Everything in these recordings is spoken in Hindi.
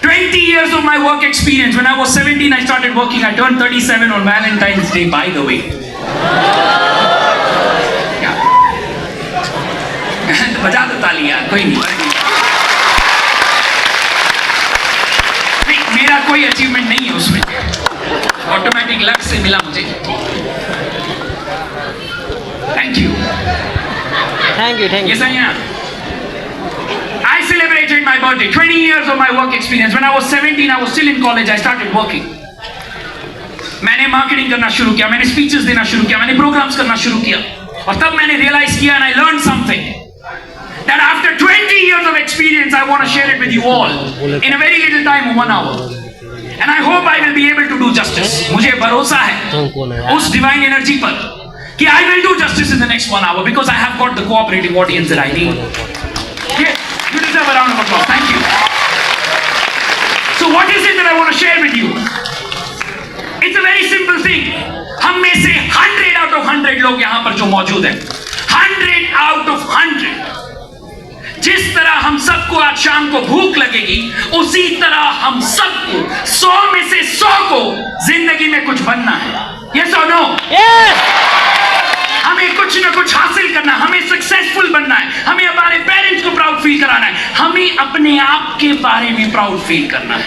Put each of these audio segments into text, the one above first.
20 years of my work experience. When I was 17, I started working. I turned 37 on Valentine's Day, by the way. बजा दो ताली यार, कोई नहीं। मेरा कोई अचीवमेंट नहीं है उसमें, ऑटोमेटिक लक से मिला मुझे। Thank you. Yes, I am. I celebrated my birthday. 20 years of my work experience. When I was 17, I was still in college. I started working. मैंने मार्केटिंग करना शुरू किया, मैंने स्पीचेस देना शुरू किया, मैंने प्रोग्राम्स करना शुरू किया, और तब मैंने रियलाइज किया, and I learned something, that after 20 years of experience, I want to share it with you all in a very little time, 1 hour. And I hope I will be able to do justice. मुझे भरोसा है उस divine energy पर कि I will do justice in the next 1 hour because I have got the cooperative audience that I need. Yes, you deserve a round of applause. Thank you. So what is it that I want to share with you? It's a very simple thing. हम में से 100 out of 100 लोग यहाँ पर जो मौजूद हैं, 100 out of 100, जिस तरह हम सबको आज शाम को भूख लगेगी, उसी तरह हम सबको 100 में से 100 को जिंदगी में कुछ बनना है। Yes or no? Yes. हमें कुछ ना कुछ हासिल करना, हमें सक्सेसफुल बनना है, हमें हमारे पेरेंट्स को प्राउड फील कराना है, हमें अपने आप के बारे में प्राउड फील करना है।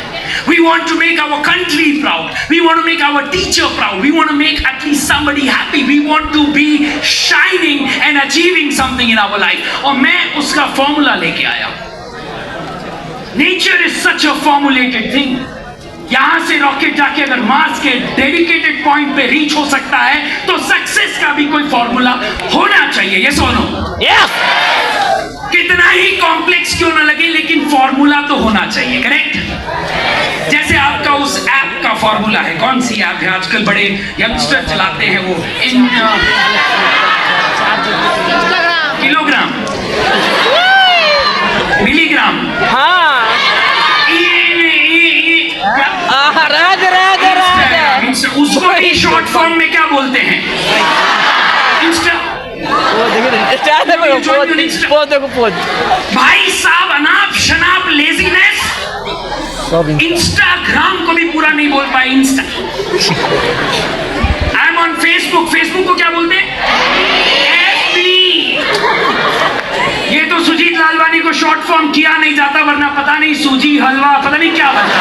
We want to make our country proud. We want to make our teacher proud. We want to make at least somebody happy. We want to be shining and achieving something in our life. और मैं उसका फॉर्मूला लेके आया। Nature is such a formulated thing. यहां से रॉकेट जाके अगर मार्स के डेडिकेटेड पॉइंट पे रीच हो सकता है, तो सक्सेस का भी कोई फॉर्मूला होना चाहिए। ये सोनो, कितना ही कॉम्प्लेक्स क्यों ना लगे, लेकिन फॉर्मूला तो होना चाहिए, करेक्ट? जैसे आपका उस ऐप का फॉर्मूला है, कौन सी ऐप है आजकल बड़े यंगस्टर चलाते हैं, वो किलोग्राम, मिलीग्राम, उसको ही शॉर्ट फॉर्म में क्या बोलते हैं? इंस्टा। भाई साहब, अनाप शनाप लेजीनेस, इंस्टाग्राम को भी पूरा नहीं बोल पाए। Insta, I am on Facebook, Facebook को क्या बोलते हैं? FB। ये तो सुजीत लालवानी को शॉर्ट फॉर्म किया नहीं जाता, वरना पता नहीं सूजी हलवा पता नहीं क्या बनता।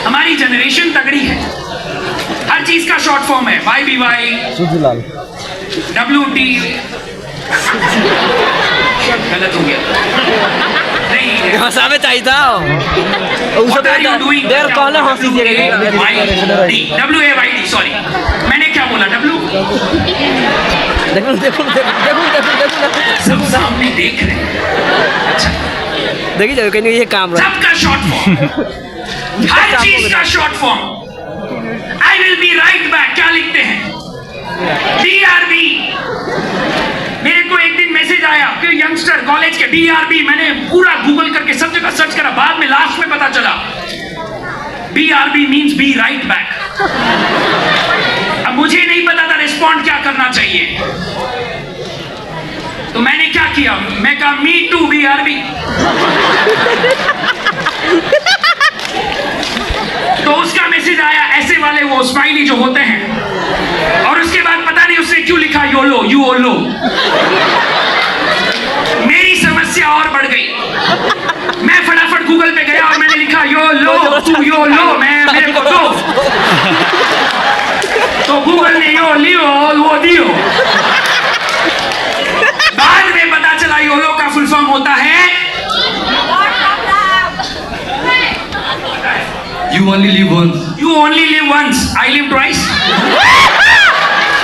हमारी जनरेशन तगड़ी है, हर चीज का शॉर्ट फॉर्म है। YBY, WT, गलत हो गया, नहीं हंसावे चाहिए था। WAYD, सॉरी, मैंने क्या बोला? देखो सब सामने देख रहे हैं। अच्छा, देखिए जाओ कहीं ये काम रहा, सबका शॉर्ट फॉर्म, हर चीज का short form. I will be right back, क्या लिखते हैं? DRB। मेरे को एक दिन मैसेज आया कि यंगस्टर कॉलेज के DRB, मैंने पूरा गूगल करके सब जगह सर्च करा, बाद में लास्ट में पता चला BRB means be right back. अब मुझे नहीं पता था रिस्पॉन्ड क्या करना चाहिए, तो मैंने क्या किया, मैं कहा मी टू BRB। तो उसका मैसेज आया, ऐसे वाले वो स्माइली जो होते हैं, और उसके बाद पता नहीं उसने क्यों लिखा योलो, यू ओलो। मेरी समस्या और बढ़ गई, मैं फटाफट गूगल पे गया और मैंने लिखा योलो, तू योलो, मैं मेरे को दो। तो गूगल ने यो लियो वो दियो। बाद में पता चला योलो का फुल फॉर्म होता है You only live once. You only live once. I live twice.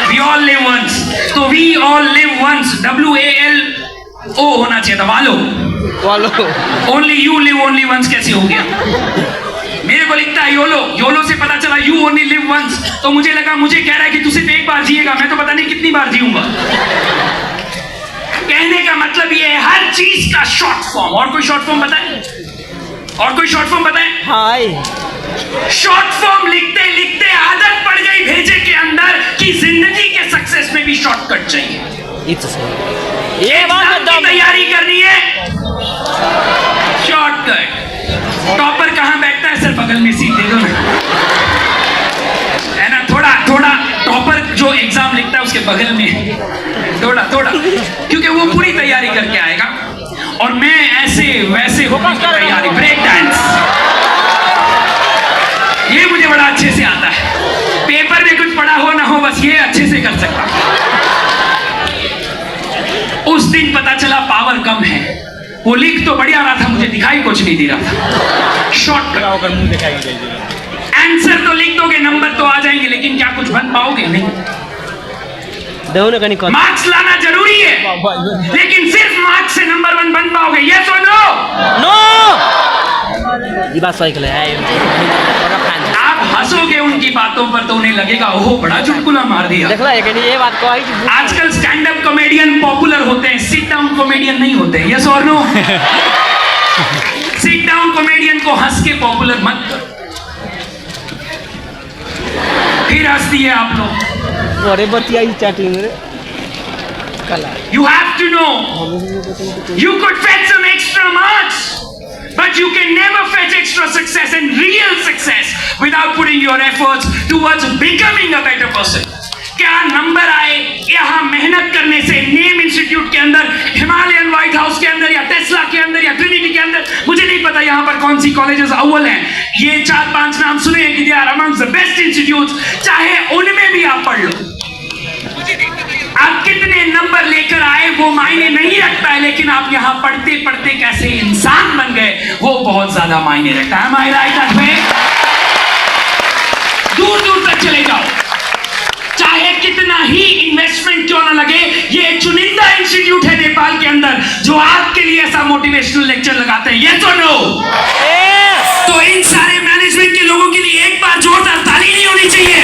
We all live once. So we all live once. WALO होना चाहिए था, वालो। Only you live only once कैसे हो गया? मेरे को लिखता है योलो, योलो से पता चला you only live once, तो मुझे लगा मुझे कह रहा है कि तू सिर्फ एक बार जिएगा, मैं तो पता नहीं कितनी बार जीऊंगा। कहने का मतलब ये है, हर चीज का शॉर्ट फॉर्म। और कोई शॉर्ट फॉर्म बताए? और कोई शॉर्ट फॉर्म बताए? हाय, शॉर्ट फॉर्म लिखते लिखते आदत पड़ गई भेजे के अंदर कि जिंदगी के सक्सेस में भी शॉर्टकट चाहिए। ये बात तैयारी करनी है, शॉर्टकट उसके बगल में है, थोड़ा थोड़ा, क्योंकि वो पूरी तैयारी करके आएगा और मैं ऐसे वैसे होने की तैयारी, ब्रेक डांस, ये मुझे बड़ा अच्छे से आता है। पेपर में कुछ पढ़ा हो ना हो, बस ये अच्छे से कर सकता। उस दिन पता चला पावर कम है। वो लिख तो बढ़िया रहा था, मुझे दिखाई कुछ नहीं दे रहा था। शॉर्टकट मुंह दिखाई, आंसर तो लिख दोगे, नंबर तो आ जाएंगे, लेकिन क्या कुछ बन पाओगे? नहीं। मार्क्स लाना जरूरी है, लेकिन सिर्फ मार्क्स से नंबर 1 बन पाओगे? यस और नो? नो। ये बात सही है। आप हंसोगे उनकी बातों पर तो उन्हें लगेगा ओहो बड़ा चुटकुला मार दिया। देख ला, ये बात को आजकल स्टैंड अप कॉमेडियन पॉपुलर होते हैं, सिट डाउन कॉमेडियन नहीं होते। यस और नो? सिट डाउन कॉमेडियन को हंस के पॉपुलर मत करो। फिर हंस दिए आप लोग। अरे बतिया चैटिंग में कला। You have to know, you could fetch some extra marks, but you can never fetch extra success and real success without putting your efforts towards becoming a better person. क्या नंबर आए यहाँ मेहनत करने से नेम इंस्टीट्यूट के अंदर, हिमालयन व्हाइट हाउस के अंदर, या टेस्ला के अंदर, या ट्रिनिटी के अंदर, मुझे नहीं पता यहाँ पर कौन सी कॉलेजेस अव्वल हैं। ये 4-5 नाम सुने हैं कि they are amongst the best institutes, चाहे उनमें भी आप पढ़ लो। आप कितने नंबर लेकर आए वो मायने नहीं रखता है, लेकिन आप यहाँ पढ़ते पढ़ते कैसे इंसान बन गए वो बहुत ज्यादा मायने रखता है। Am I right that way? दूर दूर तक चले जाओ, चाहे कितना ही इन्वेस्टमेंट क्यों ना लगे। ये एक चुनिंदा इंस्टीट्यूट है नेपाल के अंदर जो आपके लिए ऐसा मोटिवेशनल लेक्चर लगाते हैं। Yes or no? तो इन सारे मैनेजमेंट के लोगों के लिए एक बार जोरदार ताली नहीं होनी चाहिए?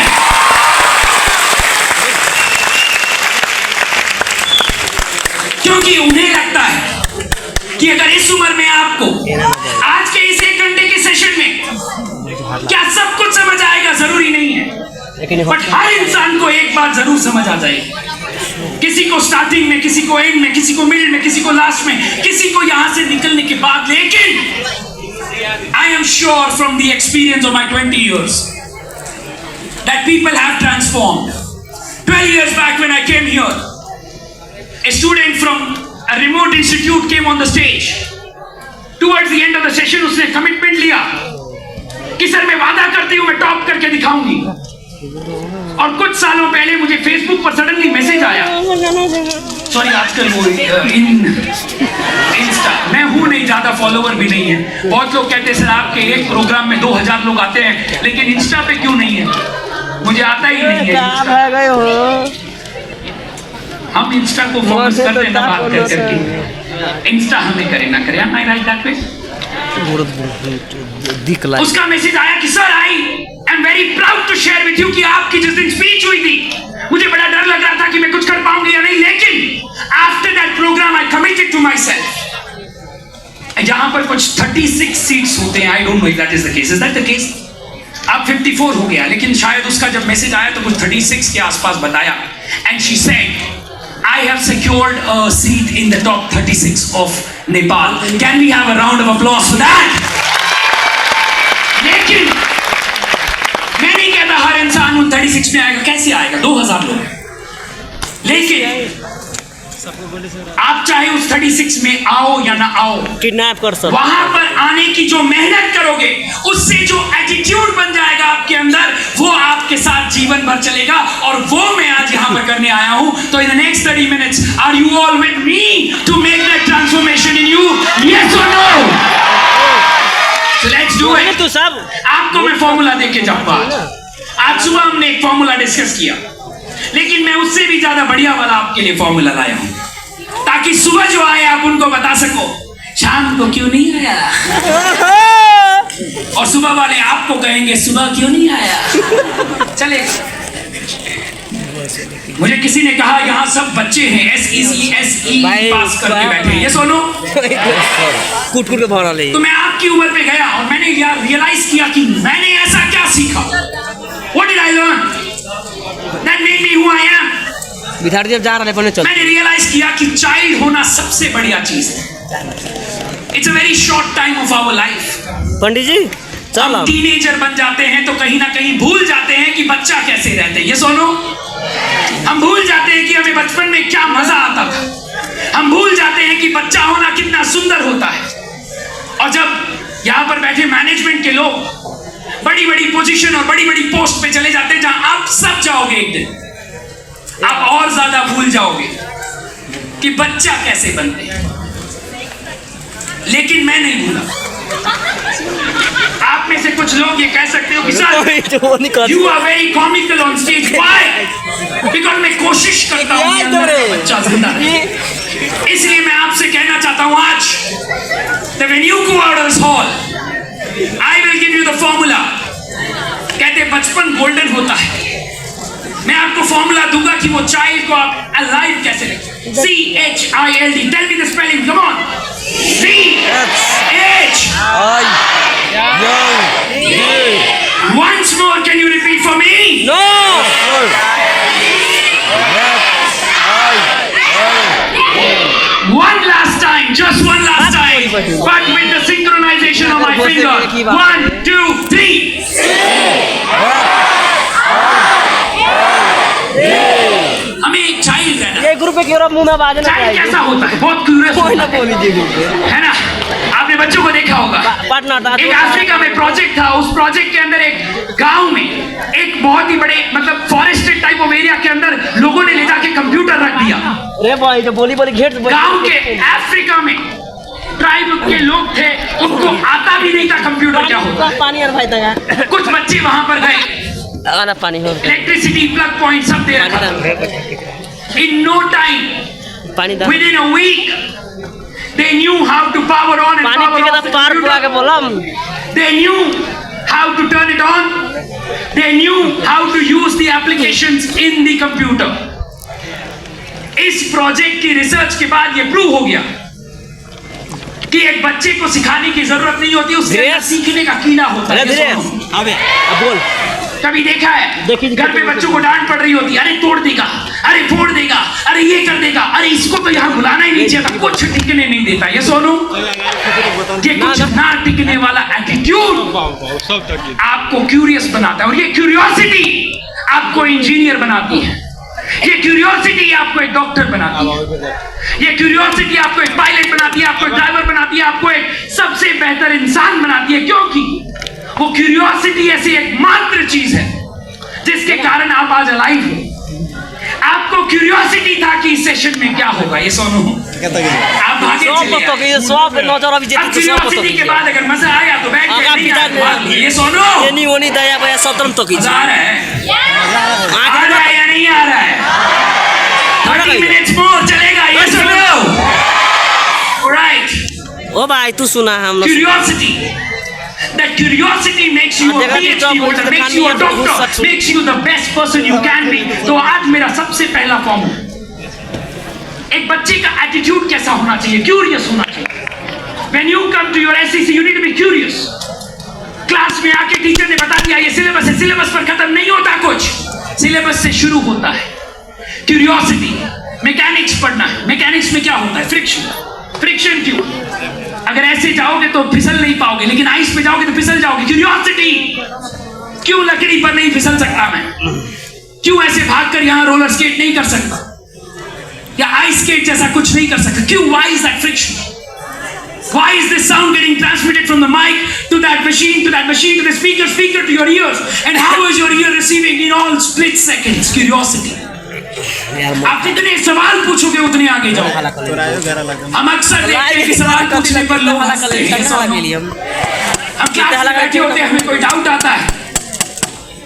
क्योंकि उन्हें लगता है कि अगर इस उम्र में आपको आज के इस 1 घंटे के सेशन में क्या सब कुछ समझ आएगा, जरूरी नहीं है, बट हर इंसान को एक बात जरूर समझ आ जाएगी। किसी को स्टार्टिंग में, किसी को एंड में, किसी को मिडिल में, किसी को लास्ट में, किसी को यहां से निकलने के बाद। लेकिन I am sure from the experience of my 20 years that people have transformed. 12 years back when I came here, a student from a remote institute came on the stage. Towards the end of the session उसने कमिटमेंट लिया कि सर मैं वादा करती हूँ मैं टॉप करके दिखाऊंगी। और कुछ सालों पहले मुझे फेसबुक पर सडनली मैसेज आया, सॉरी आजकल वो इंस्टा, मैं हूँ नहीं, ज्यादा फॉलोवर भी नहीं है। बहुत लोग कहते हैं सर आपके एक प्रोग्राम में 2000 लोग आते हैं, लेकिन इंस्टा पे क्यों नहीं है? मुझे आता ही नहीं है। हम इंस्टा को फोकस करते हैं ना बात करके, इंस्टा हमें करे ना करे। Am I right that way? उसका मैसेज आया कि sir I am very proud to share with you कि आपकी जिस दिन स्पीच हुई थी मुझे बड़ा डर लग रहा था कि मैं कुछ कर पाऊंगी या नहीं, लेकिन after that program I committed to myself. जहां पर कुछ 36 सीट्स होते हैं, I don't know if that is the case. Is that the case? अब 54 हो गया, लेकिन शायद उसका जब मैसेज आया तो कुछ 36 के आसपास बताया। And she said I have secured a seat in the top 36 of Nepal. Can we have a round of applause for that? लेकिन मैं नहीं कहता हर इंसान उन 36 में आएगा, कैसे आएगा? 2000 लोग। लेकिन आप चाहे उस 36 में आओ या ना आओ, किडनैप कर सकते, वहां पर आने की जो मेहनत करोगे उससे जो एटीट्यूड बन जाएगा आपके अंदर, वो आपके साथ जीवन भर चलेगा। और वो मैं आज यहाँ पर करने आया हूं। तो in the next 30 minutes are you all with me to make that transformation in you? Yes और no? So let's do it. तो सब आपको मैं फॉर्मूला देके जाऊंगा। आज सुबह हमने एक फॉर्मूला डिस्कस किया, लेकिन मैं उससे भी ज्यादा बढ़िया वाला आपके लिए फॉर्मूला लाया हूं, ताकि सुबह जो आए आप उनको बता सको शाम को क्यों नहीं आया, और सुबह वाले आपको कहेंगे सुबह क्यों नहीं आया। चले, मुझे किसी ने कहा यहाँ सब बच्चे हैं SECE पास करके बैठे, ये सुनो कूट कूट के भरा ले। तो मैं आपकी उम्र पे गया और मैंने यार रियलाइज किया कि मैंने ऐसा क्या सीखा। What did I learn that made me who I am? बिठार जब जा रहे पहले चल, मैंने रियलाइज किया कि चाइल्ड होना सबसे बढ़िया चीज है। It's a very short time of our life. Pandit ji चल, हम टीनेजर बन जाते हैं तो कहीं ना कहीं भूल जाते हैं कि बच्चा कैसे रहते हैं। ये सुनो, हम भूल जाते हैं कि हमें बचपन में क्या मजा आता था। हम भूल जाते हैं कि बच्चा होना कितना सुंदर होता है। और जब यहां पर बैठे मैनेजमेंट के लोग बड़ी बड़ी पोजीशन और बड़ी बड़ी पोस्ट पे चले जाते हैं जहां आप सब जाओगे एक दिन, आप और ज्यादा भूल जाओगे कि बच्चा कैसे बनते हैं। लेकिन मैं नहीं भूला। आप में से कुछ लोग ये कह सकते हो कि sir you are very comical on stage. Why? Because मैं कोशिश करता हूं कि अंदर का बच्चा जिंदा रहे। इसलिए मैं आपसे कहना चाहता हूं आज that when you go out of this hall, I will give you the formula। कहते बचपन गोल्डन होता है। मैं आपको फॉर्मूला दूंगा कि वो चाइल्ड को आप अलाइव कैसे रखें। CHILD। Tell me the spelling, come on. CHILD। Once more, can you repeat for me? No. One last time, just one last time, but with the synchronization of my finger. 1, 2, 3. हमें एक चाइल्ड है ना, ये ग्रुप में क्यों मुंह में आवाज ना चाइल्ड कैसा होता है? बहुत क्यूरियस है ना। आपने बच्चों को देखा होगा। एक अफ्रीका में प्रोजेक्ट था। उस प्रोजेक्ट के अंदर एक गांव में एक बहुत ही बड़े मतलब फॉरेस्टेड टाइप ऑफ एरिया के अंदर लोगों ने ले जाके कंप्यूटर रख दिया। अरे भाई जो बोली घेट गांव के अफ्रीका में ट्राइब के लोग थे, उनको आता भी नहीं था कंप्यूटर क्या होता है। पानी और भाई तक कुछ बच्चे वहां पर गए, लगाना पानी हो इलेक्ट्रिसिटी प्लग पॉइंट सब दे रखा था। इन नो टाइम, पानी within a week, they knew how to power on and पानी power पी के off तो the पार पूरा के computer. बोलम। They knew how to turn it on. They knew how to use the applications in the computer. इस प्रोजेक्ट की रिसर्च के बाद ये प्रूव हो गया कि एक बच्चे को सिखाने की जरूरत नहीं होती, उसके अंदर सीखने का कीड़ा होता है। अबे बोल। कभी देखा है घर पे बच्चों को डांट पड़ रही होती है, अरे तोड़ देगा, अरे फोड़ देगा, अरे ये कर देगा, अरे इसको तो यहाँ बुलाना ही नहीं चाहिए था, कुछ टिकने नहीं देता। ये सोनू, ये कुछ ना टिकने वाला एटीट्यूड आपको क्यूरियस बनाता है। और ये क्यूरियोसिटी आपको इंजीनियर बनाती है। ये क्यूरियोसिटी आपको एक डॉक्टर बनाती है। ये क्यूरियोसिटी आपको एक पायलट बनाती है, आपको एक ड्राइवर बनाती है, आपको एक सबसे बेहतर इंसान बनाती है। क्योंकि वो क्यूरियोसिटी ऐसी एक मात्र चीज है जिसके कारण आप आज अलाइव हो। आपको क्यूरियोसिटी था कि इस सेशन में क्या होगा। ये सोनू, आप भागे चले आए। अब क्यूरियोसिटी के बाद अगर मजा आया तो बैठ के नहीं आया। ये सोनू, ये नहीं वो नहीं दया भैया सत्रम तो की मजा आ रहा है या नहीं आ रहा है? 30 मिनट्स मोर चलेगा। ये सोनू, राइट। ओ भाई तू सुना हम लोग। Curiosity. That curiosity makes you a PhD holder, makes you a doctor, makes you the best person you can be. तो आज मेरा सबसे पहला फॉर्मूला, एक बच्चे का एटीट्यूड कैसा होना चाहिए? क्यूरियस होना चाहिए। When you come to your SEC, you need to be curious. Class में आके टीचर ने बता दिया ये सिलेबस है, सिलेबस पर खत्म नहीं होता, कुछ सिलेबस से शुरू होता है। क्यूरियोसिटी। मैकेनिक्स पढ़ना है, मैकेनिक्स में क्या होता है? फ्रिक्शन। फ्रिक्शन क्यों? अगर ऐसे जाओगे तो फिसल नहीं पाओगे, लेकिन आइस पे जाओगे तो फिसल जाओगे। क्यूरियोसिटी। क्यों लकड़ी पर नहीं फिसल सकता मैं? क्यों ऐसे भागकर यहां रोलर स्केट नहीं कर सकता या आइस स्केट जैसा कुछ नहीं कर सकता? क्यों? Why is that friction? Why is this sound getting transmitted from the mic to that machine, to that machine, to the speaker, speaker to your ears? And how is your ear receiving in all split seconds? Curiosity. आप जितने सवाल पूछोगे उतने आगे जाओ। हम अक्सर देखते हैं कि सवाल पूछने पर लोग हंसते हैं। हम क्लास में बैठे होते हैं, हमें कोई डाउट आता है।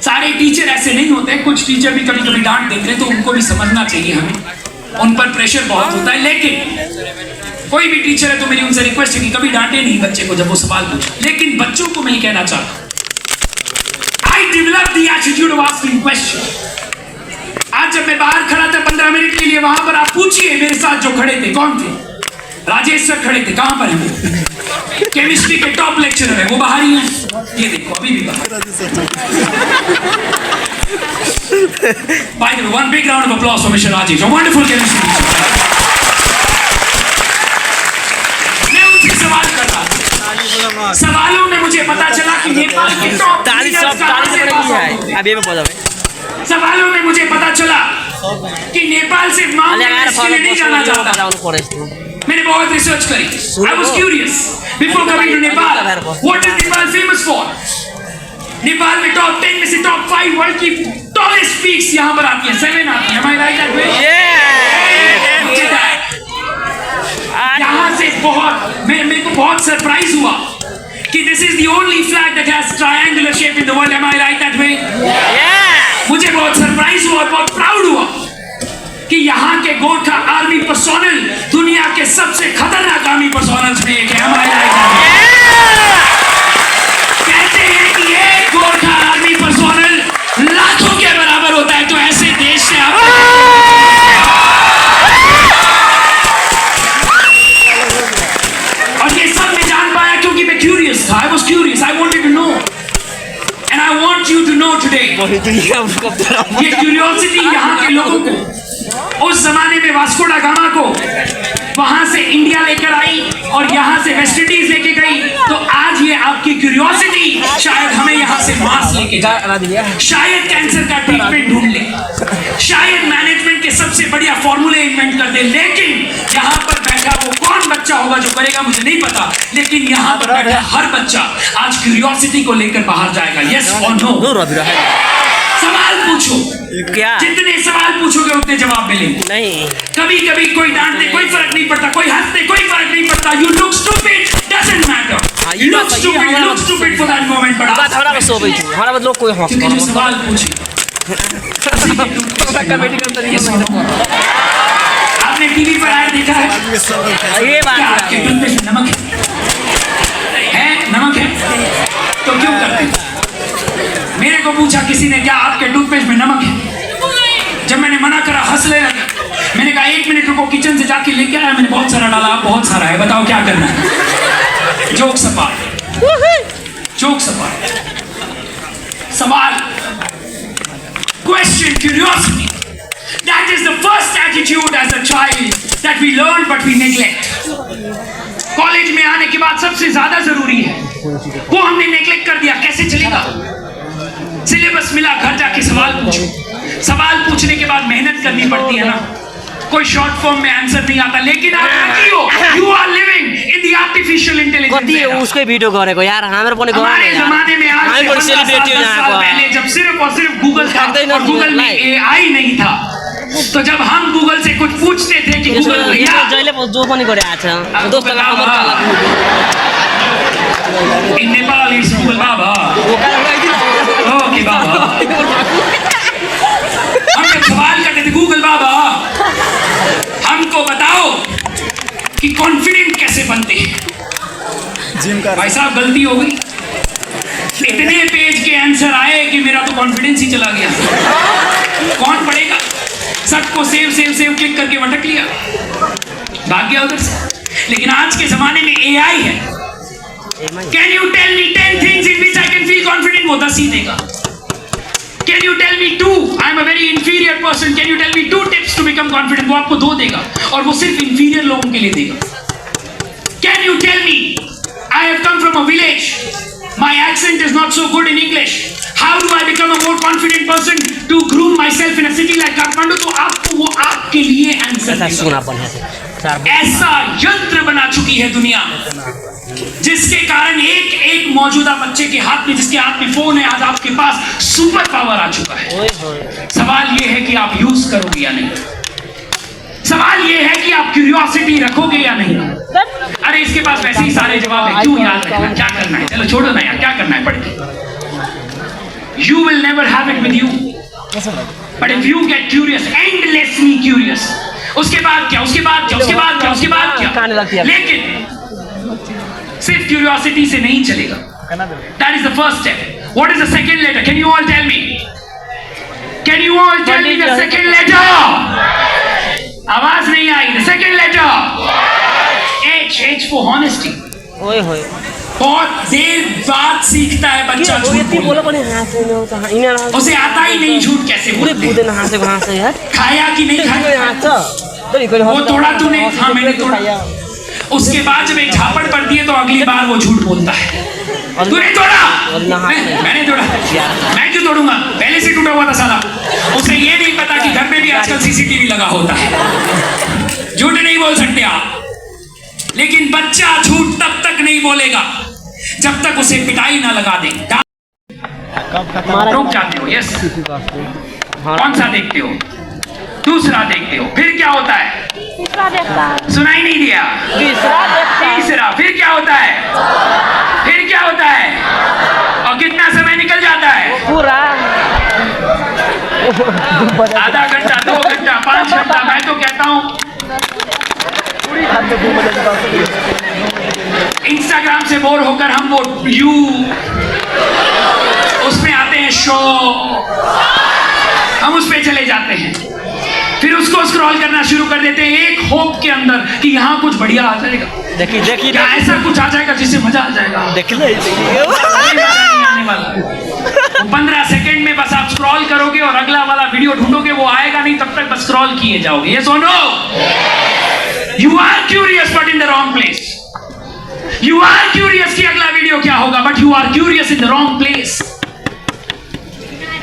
सारे टीचर ऐसे नहीं होते, कुछ टीचर भी कभी कभी डांट देते हैं, तो उनको भी समझना चाहिए हमें। उन पर प्रेशर बहुत होता है, लेकिन कोई भी टीचर है तो मेरी उनसे रिक्वेस्ट है कि कभी डांटे नहीं बच्चे को जब वो सवाल पूछे। लेकिन बच्चों को मैं ये कहना चाहता हूं, I develop the attitude of asking question. आज जब मैं बाहर खड़ा था 15 मिनट के लिए, वहां पर आप पूछिए मेरे साथ जो खड़े थे कौन थे? राजेश सर खड़े थे। कहां पर है? केमिस्ट्री के टॉप लेक्चरर है, वो बाहर ही हैं। ये देखो अभी भी बाहर। By the way, one big round of applause for Mr. Rajesh, a wonderful chemistry teacher. मैं उनसे सवाल कर रहा था। सवालों में मुझे पता चला कि नेपाल के टॉप ताली सब ताली से बनेगी है। अभी मैं बोल रहा हूं। सवालों में मुझे पता चला कि नेपाल से माउंटेन के लिए नहीं जाना चाहता। मैंने बहुत रिसर्च करी। I was curious before coming to Nepal. What is Nepal famous for? Nepal में टॉप 10 में से टॉप 5 वर्ल्ड की टॉलेस्ट पीक्स यहाँ पर आती हैं, 7 आती हैं। Am I right that way? यहाँ से बहुत मेरे को बहुत सरप्राइज हुआ कि this is the only flag that has triangular shape in the world. Am I right that way? मुझे बहुत सरप्राइज हुआ और बहुत प्राउड हुआ कि यहाँ के गोरखा आर्मी पर्सोनल दुनिया के सबसे खतरनाक आर्मी पर्सोनल्स में एक है। Am I right that way? कहते हैं कि एक गोरखा आर्मी पर्सोनल लाखों के बराबर होता है, तो ऐसे देश से आप और ये सब मैं जान पाया क्योंकि मैं क्यूरियस था। I was curious. I wanted to know. And I want you to know today. ये क्यूरियोसिटी यहाँ के लोगों को उस जमाने में वास्को डा गामा को वहां से इंडिया लेकर आई और यहाँ से वेस्ट इंडीज लेके गई, तो आज ये आपकी क्यूरियोसिटी शायद हमें यहाँ से मार्स लेके जाए, शायद कैंसर का ट्रीटमेंट ढूंढ ले, शायद मैनेजमेंट के सबसे बढ़िया फॉर्मूले इन्वेंट कर दे। लेकिन यहाँ पर बैठा वो कौन बच्चा होगा जो करेगा मुझे नहीं पता, लेकिन यहाँ पर बैठा हर बच्चा आज क्यूरियोसिटी को लेकर बाहर जाएगा। यस और नो? सवाल पूछो, क्या जितने सवाल पूछोगे उतने जवाब मिलेंगे। नहीं, कभी कभी कोई डांटते कोई फर्क नहीं पड़ता, कोई हंसते कोई फर्क नहीं पड़ता। You look stupid, doesn't matter. Look stupid for that moment. बड़ा बात हमारा बस हो गई थी, हमारा बस लोग कोई हंस क्योंकि जो सवाल पूछे आपने टीवी पर ऐड देखा है, ये क्या आपके बात टूथपेस्ट में नमक है? नमक है तो क्यों करते? मेरे को पूछा किसी ने क्या आपके टूथपेस्ट में नमक है? जब मैंने मना करा हंसने लगे। मैंने कहा 1 मिनट रुको, किचन से जाके लेके आया, मैंने बहुत सारा डाला, बहुत सारा है, बताओ क्या करना है? जोक सवाल, जोक सवाल, question, curiosity. That is the first attitude as a child that we learn but we neglect. College में आने के बाद सबसे ज्यादा जरूरी है, वो हमने नेग्लेक्ट कर दिया। कैसे चलेगा? सिलेबस मिला, घर जाके सवाल पूछो। सवाल पूछने के बाद मेहनत करनी पड़ती है ना, कोई शॉर्ट फॉर्म में आंसर नहीं आता, लेकिन आप लकी हो, you are living in the artificial intelligence. उसको वीडियो गरेको यार, हाम्रो पनि हमारे जमाने में आज से 10 साल पहले जब सिर्फ और सिर्फ गूगल था और गूगल में एआई नहीं था, तो जब हम गूगल से कुछ पूछते थे कि गूगल भैया जहिले जो पनि गरे आछ दोस्तोलाई खबर इन नेपाल इज गूगल बाबा ओके बाबा हम जब सवाल करते थे गूगल बाबा हमको बताओ कि कॉन्फिडेंट कैसे बनते हैं। भाई साहब गलती हो गई, इतने पेज के आंसर आए कि मेरा तो कॉन्फिडेंस ही चला गया। कौन पढ़ेगा? सबको सेव सेव सेव क्लिक करके भटक लिया, भाग गया उधर से। लेकिन आज के जमाने में एआई है। Can you tell me 10 things in which I can feel confident? वो 10 ही देगा। Can you tell me 2? I am a very inferior person, can you tell me 2 tips to become confident? वो आपको 2 देगा और वो सिर्फ इंफीरियर लोगों के लिए देगा। Can you tell me I have come from a village, my accent is not so good in English, how do I become a more confident person to groom myself in a city like Kathmandu? तो आपको वो आपके लिए आंसर देगा। ऐसा यंत्र बना चुकी है दुनिया, जिसके कारण एक मौजूदा बच्चे के हाथ में, जिसके हाथ में फोन है, आज आपके पास सुपर पावर आ चुका है। सवाल ये है कि आप यूज करोगे या नहीं। सवाल ये है कि आप क्यूरियोसिटी रखोगे या नहीं। अरे इसके पास वैसे ही सारे जवाब है, क्यों याद रखना, क्या करना है, चलो छोड़ो ना यार, क्या करना है पढ़ के। You will never have it with you, but if you get curious, endlessly curious, उसके बाद क्या, उसके बाद क्या, उसके बाद क्या, उसके बाद क्या। लेकिन सिर्फ क्यूरियोसिटी से नहीं चलेगा। That is the first step. What is the second letter? Can you all tell me? Can you all tell me the second letter? आवाज नहीं आई। The second letter. H for honesty. ओए होए, बहुत देर बाद सीखता है बच्चा झूठ बोलना। उसे आता ही नहीं झूठ कैसे बोलते। खाया कि नहीं खाया, वो तोड़ा तूने? हाँ मैंने तोड़ा। उसके बाद जब एक झापड़ पड़ती है तो अगली बार वो झूठ बोलता है। तूने तोड़ा? मैंने तोड़ा? मैं क्यों तोड़ूंगा? पहले से टूटा हुआ था साला। उसे ये नहीं पता कि घर में भी आजकल सीसीटीवी लगा होता है। झूठ नहीं बोल सकते आप, लेकिन बच्चा झूठ तब तक नहीं बोलेगा जब तक उसे पिटाई ना लगा दे। रुक जाते हो? यस। कौन सा देखते हो? दूसरा देखते हो। फिर क्या होता है? सुनाई नहीं दिया? तीसरा। फिर क्या होता है? फिर क्या होता है? और कितना समय निकल जाता है? पूरा आधा घंटा, 2 घंटा, 5 घंटा। मैं तो कहता हूँ इंस्टाग्राम से बोर होकर हम वो उसमें आते हैं शो, हम उस पे चले जाते हैं, फिर उसको स्क्रॉल करना शुरू कर देते हैं एक होप के अंदर कि यहाँ कुछ बढ़िया आ जाएगा। देखिए क्या ऐसा कुछ आ जाएगा जिससे मजा आ जाएगा? आने वाला 15 सेकंड में बस आप स्क्रॉल करोगे और अगला वाला वीडियो ढूंढोगे, वो आएगा नहीं तब तक बस स्क्रॉल किए जाओगे। ये सुनो, you are curious but in the wrong place. You are curious कि अगला वीडियो क्या होगा, but you are curious in the wrong place.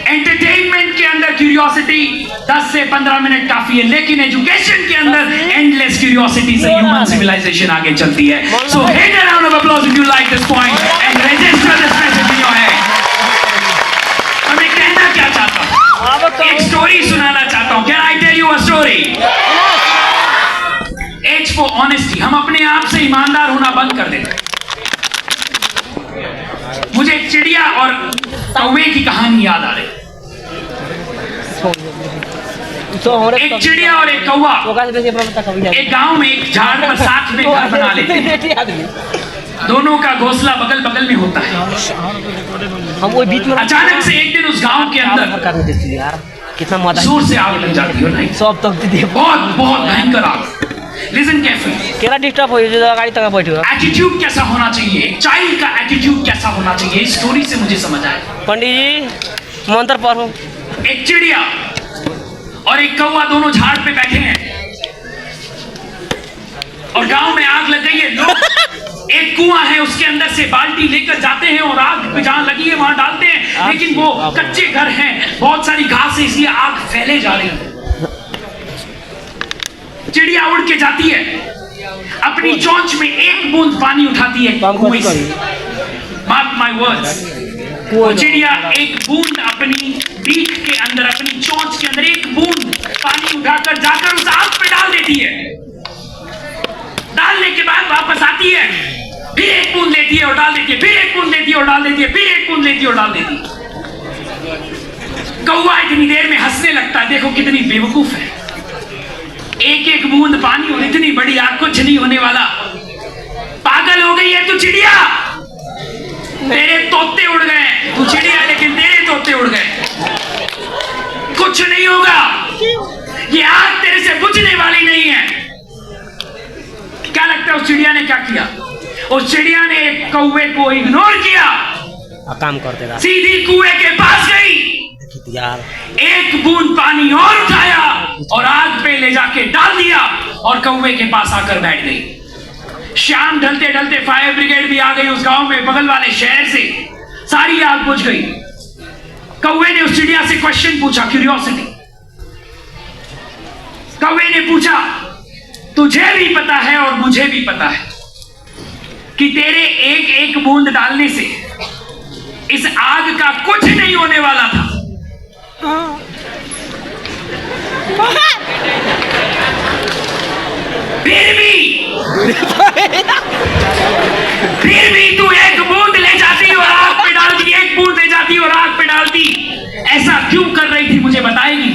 Entertainment के अंदर क्यूरियोसिटी 10 से 15 मिनट काफी है, लेकिन एजुकेशन के अंदर एंडलेस क्यूरियोसिटी से ह्यूमन सिविलाइजेशन आगे चलती है। सो hit a round of applause if you like this point and resistor this message in your head. तो मैं कहना क्या चाहता हूं, एक स्टोरी सुनाना चाहता हूं। Can I tell you a story? As for honesty. हम अपने आप से ईमानदार होना बंद कर देते। मुझे एक चिड़िया और कौवे की कहानी याद आ रही। एक चिड़िया और एक कौवा एक गांव में एक झाड़ पर साथ में घर बना लेते हैं। दोनों का घोंसला बगल बगल में होता है। अचानक से एक दिन उस गांव के अंदर कितना जोर से आग लग जाती है। नहीं, सब तक बहुत बहुत भयंकर आग। Listen carefully. केरा डिस्टर्ब हो जो गाड़ी तक बैठो। एटीट्यूड कैसा होना चाहिए, एक चाइल्ड का एटीट्यूड कैसा होना चाहिए, इस स्टोरी से मुझे समझ आया। पंडित जी मंत्र पढ़ो। एक चिड़िया और एक कौवा दोनों झाड़ पे बैठे हैं और गांव में आग लग गई है। लोग एक कुआं है, उसके अंदर से बाल्टी लेकर जाते हैं और आग पे जहां लगी है वहां डालते हैं, लेकिन वो कच्चे घर हैं, बहुत सारी घास है, इसलिए आग फैले जा रही है। चिड़िया उड़ के जाती है, अपनी चोंच में एक बूंद पानी उठाती है कुएं से। मार्क माय वर्ड्स, वो चिड़िया एक बूंद अपनी बीक के अंदर, अपनी चोंच के अंदर एक बूंद पानी उठाकर जाकर उस आग पे डाल देती है। डालने के बाद वापस आती है, फिर एक बूंद लेती है और डाल देती है, फिर एक बूंद लेती है और डाल देती है, फिर एक बूंद लेती है और डाल देती है। कौवा इतनी देर में हंसने लगता है, देखो कितनी बेवकूफ है, एक एक बूंद पानी और इतनी बड़ी आग, कुछ नहीं होने वाला। पागल हो गई है तू चिड़िया, तेरे तोते उड़ गए। तू चिड़िया लेकिन तेरे तोते उड़ गए, कुछ नहीं होगा, ये आग तेरे से बुझने वाली नहीं है। क्या लगता है उस चिड़िया ने क्या किया? उस चिड़िया ने एक कौवे को इग्नोर किया, काम करते रहा, सीधी कुएं के पास गई, यार एक बूंद पानी और उठाया और आग पे ले जाके डाल दिया और कौवे के पास आकर बैठ गई। शाम ढलते ढलते फायर ब्रिगेड भी आ गई उस गांव में, बगल वाले शहर से, सारी आग बुझ गई। कौवे ने उस चिड़िया से क्वेश्चन पूछा, क्यूरियोसिटी। कौवे ने पूछा, तुझे भी पता है और मुझे भी पता है कि तेरे एक एक बूंद डालने से इस आग का कुछ नहीं होने वाला था, फिर भी तू एक बूंद ले जाती और आग पे डालती, एक बूंद ले जाती और आग पे डालती, ऐसा क्यों कर रही थी, मुझे बताएगी?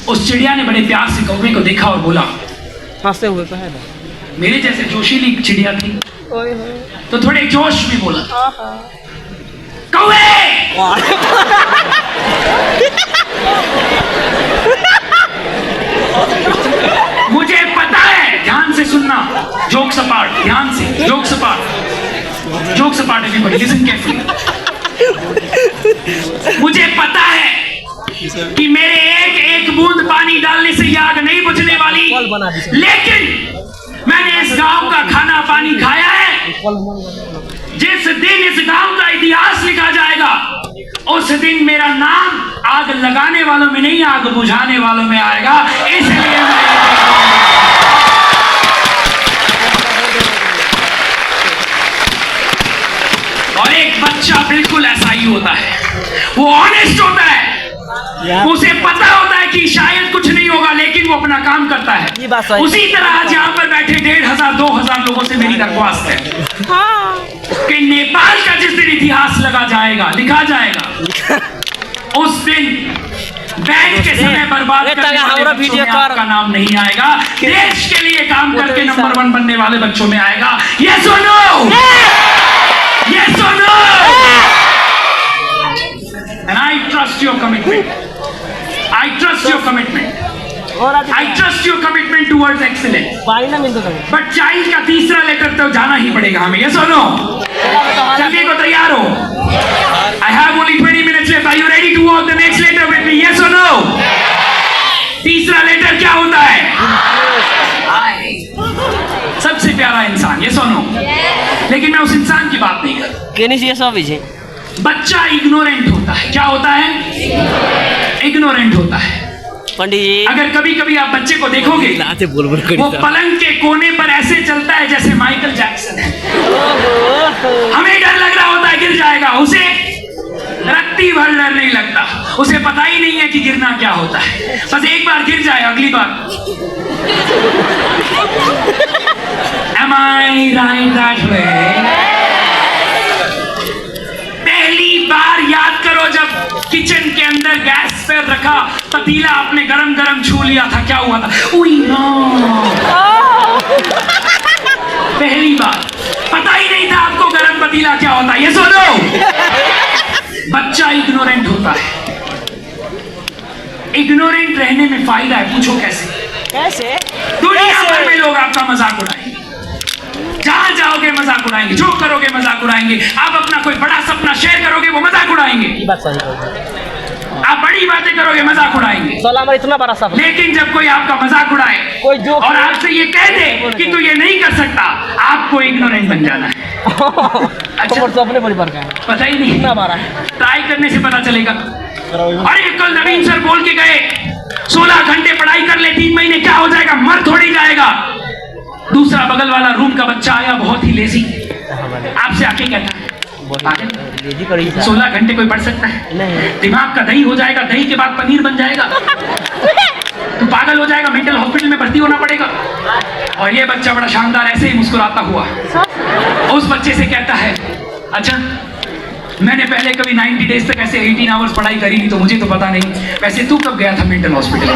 उस चिड़िया ने बड़े प्यार से कौवे को देखा और बोला, हंसते हुए कहा, मेरे जैसे जोशीली चिड़िया थी तो थोड़े जोश में बोला, कौवे मुझे पता है, ध्यान से सुनना, जोक सपाट, ध्यान से, जोक सपाट, जोक सपाट, एवरीबॉडी लिसन केयरफुली। मुझे पता है कि मेरे एक एक बूंद पानी डालने से आग नहीं बुझने वाली, लेकिन मैंने इस गांव का खाना पानी खाया है। जिस दिन इस गांव का इतिहास लिखा जाएगा उस दिन मेरा नाम आग लगाने वालों में नहीं, आग बुझाने वालों में आएगा। इसलिए और एक बच्चा बिल्कुल ऐसा ही होता है, वो ऑनेस्ट होता है, उसे पता होता है कि शायद कुछ नहीं होगा लेकिन वो अपना काम करता है। उसी तरह आज यहाँ पर बैठे 1500 2000 लोगों से मेरी दरख्वास्त है कि नेपाल का जिस दिन इतिहास लिखा जाएगा उस दिन बैठ के समय बर्बाद करने वाले बच्चों में आपका नाम नहीं आएगा। देश के लिए काम करके नंबर 1 बनने वाले बच्चों में आएगा। यस और नो? यस और no? And I trust your commitment. I trust your commitment. I trust your commitment towards excellence. But child का तीसरा लेटर तो जाना ही पड़ेगा हमें। Yes or no? चलने को तैयार हो? I have only 20 minutes left. Are you ready to walk the next letter with me? Yes or no? तीसरा लेटर क्या होता है? सबसे प्यारा इंसान। Yes or no? लेकिन मैं उस इंसान की बात नहीं कर। बच्चा इग्नोरेंट होता है। क्या होता है? इग्नोरेंट होता है। पंडित जी, अगर कभी कभी आप बच्चे को देखोगे वो पलंग के कोने पर ऐसे चलता है जैसे माइकल जैक्सन है। हमें डर लग रहा होता है गिर जाएगा, उसे रत्ती भर डर नहीं लगता। उसे पता ही नहीं है कि गिरना क्या होता है, बस एक बार गिर जाए अगली बार। Am I right that way? पहली बार याद करो जब किचन के अंदर गैस पर रखा पतीला आपने गरम गरम छू लिया था, क्या हुआ था? उई पहली बार पता ही नहीं था आपको गरम पतीला क्या होता है। ये सुनो, बच्चा इग्नोरेंट होता है। इग्नोरेंट रहने में फायदा है, पूछो कैसे? दुनिया भर में लोग आपका मजाक उड़ाएंगे, जहां जाओगे मजाक उड़ाएंगे, जो करोगे मजाक उड़ाएंगे। आप अपना कोई बड़ा सपना शेयर करोगे वो मजाक उड़ाएंगे, आप बड़ी बातें करोगे मजाक उड़ाएंगे। इतना बड़ा सपना, लेकिन जब कोई आपका मजाक उड़ाए कोई जो और आपसे ये कह दे कि तू ये नहीं कर सकता, आपको इग्नोरेंट बन जाना है। अच्छा, पता ही नहीं, ट्राई करने से पता चलेगा। अरे कल नवीन सर बोल के गए 16 घंटे पढ़ाई कर ले 3 महीने, क्या हो जाएगा? मर थोड़ी जाएगा। दूसरा बगल वाला रूम का बच्चा आया, बहुत ही लेजी, आपसे आके कहता है 16 घंटे कोई पढ़ सकता है? नहीं। दिमाग का दही हो जाएगा, दही के बाद पनीर बन जाएगा, तू पागल हो जाएगा, मेंटल हॉस्पिटल में भर्ती होना पड़ेगा। और ये बच्चा बड़ा शानदार ऐसे ही मुस्कुराता हुआ उस बच्चे से कहता है, अच्छा मैंने पहले कभी 90 डेज तक ऐसे 18 आवर्स पढ़ाई करी नहीं, तो मुझे तो पता नहीं, वैसे तू कब गया था मेंटल हॉस्पिटल?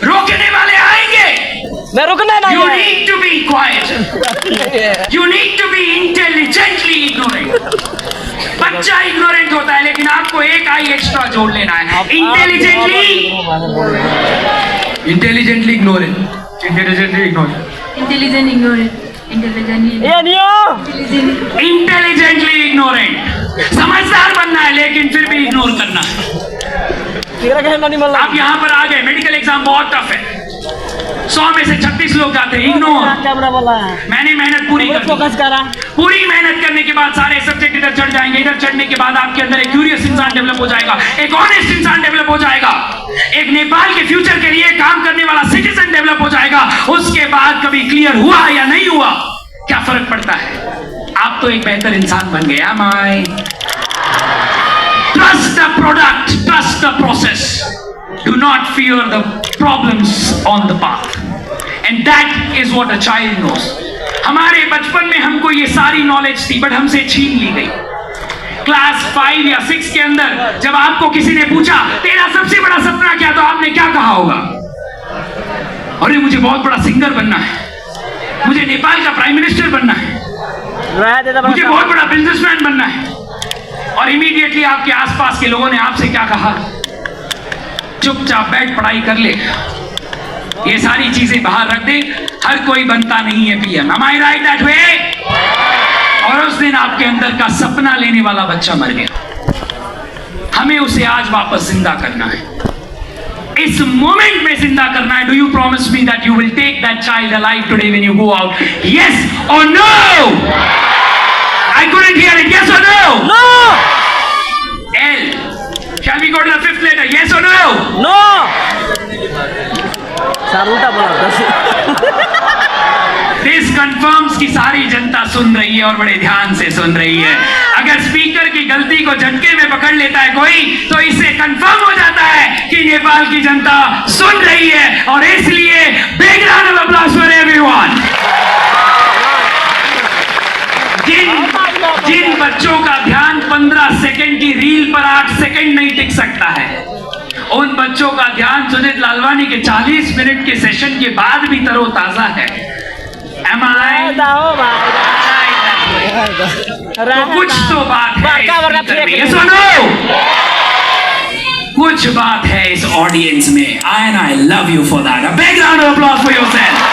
रोकने वाले आएंगे, मैं रुकना नहीं। You need to be quiet. You need to be intelligently ignorant. बच्चा इग्नोरेंट होता है, लेकिन आपको एक आई एक्स्ट्रा जोड़ लेना है। Intelligently ignorant, intelligently ignorant. समझदार बनना है लेकिन फिर भी इग्नोर करना है। आप यहाँ पर आ गए, मेडिकल एग्जाम बहुत टफ है, 100 में से 36 लोग जाते हैं, इग्नोर। मैंने मेहनत पूरी पूरी मेहनत करने के बाद सारे सब्जेक्ट इधर चढ़ जाएंगे। इधर चढ़ने के बाद आपके अंदर एक क्यूरियस इंसान डेवलप हो जाएगा, एक ऑनेस्ट इंसान डेवलप हो जाएगा, एक नेपाल के फ्यूचर के लिए काम करने वाला सिटीजन डेवलप हो जाएगा। उसके बाद कभी क्लियर हुआ या नहीं हुआ क्या फर्क पड़ता है? आप तो एक बेहतर इंसान बन गए। My trust the product, trust the process, do not fear the problems on the path, and that is what a child knows. हमारे बचपन में हमको ये सारी नॉलेज थी, बट हमसे छीन ली गई। क्लास 5 या 6 के अंदर जब आपको किसी ने पूछा तेरा सबसे बड़ा सपना क्या, तो आपने क्या कहा होगा? अरे मुझे बहुत बड़ा सिंगर बनना है, मुझे नेपाल का प्राइम मिनिस्टर बनना है, मुझे बहुत बड़ा बिजनेसमैन बनना है। और इमीडिएटली आपके आसपास के लोगों ने आपसे क्या कहा? चुपचाप बैठ, पढ़ाई कर ले, ये सारी चीजें बाहर रख दे, हर कोई बनता नहीं है PM. Am I right that way? और उस दिन आपके अंदर का सपना लेने वाला बच्चा मर गया। हमें उसे आज वापस जिंदा करना है। इस मोमेंट में जिंदा करना है. Do you promise me that you will take that child alive today when you go out? Yes और no? I couldn't hear it. Yes or no? No L. Shall we go to the fifth letter? Yes or no? No sir उल्टा बोला This confirms कि सारी जनता सुन रही है और बड़े ध्यान से सुन रही है. अगर स्पीकर की गलती को झटके में पकड़ लेता है कोई, तो इससे कंफर्म हो जाता है कि नेपाल की जनता सुन रही है. और इसलिए big round of applause for everyone. जिन बच्चों का ध्यान 15 सेकंड की रील पर 8 सेकंड नहीं टिक सकता है, उन बच्चों का ध्यान सुनीत लालवानी के 40 मिनट के सेशन के बाद भी तरोताजा है. Am I? तो कुछ तो बात है. Yes or no? कुछ बात है इस ऑडियंस में. And I love you for that. A big round of applause for yourself.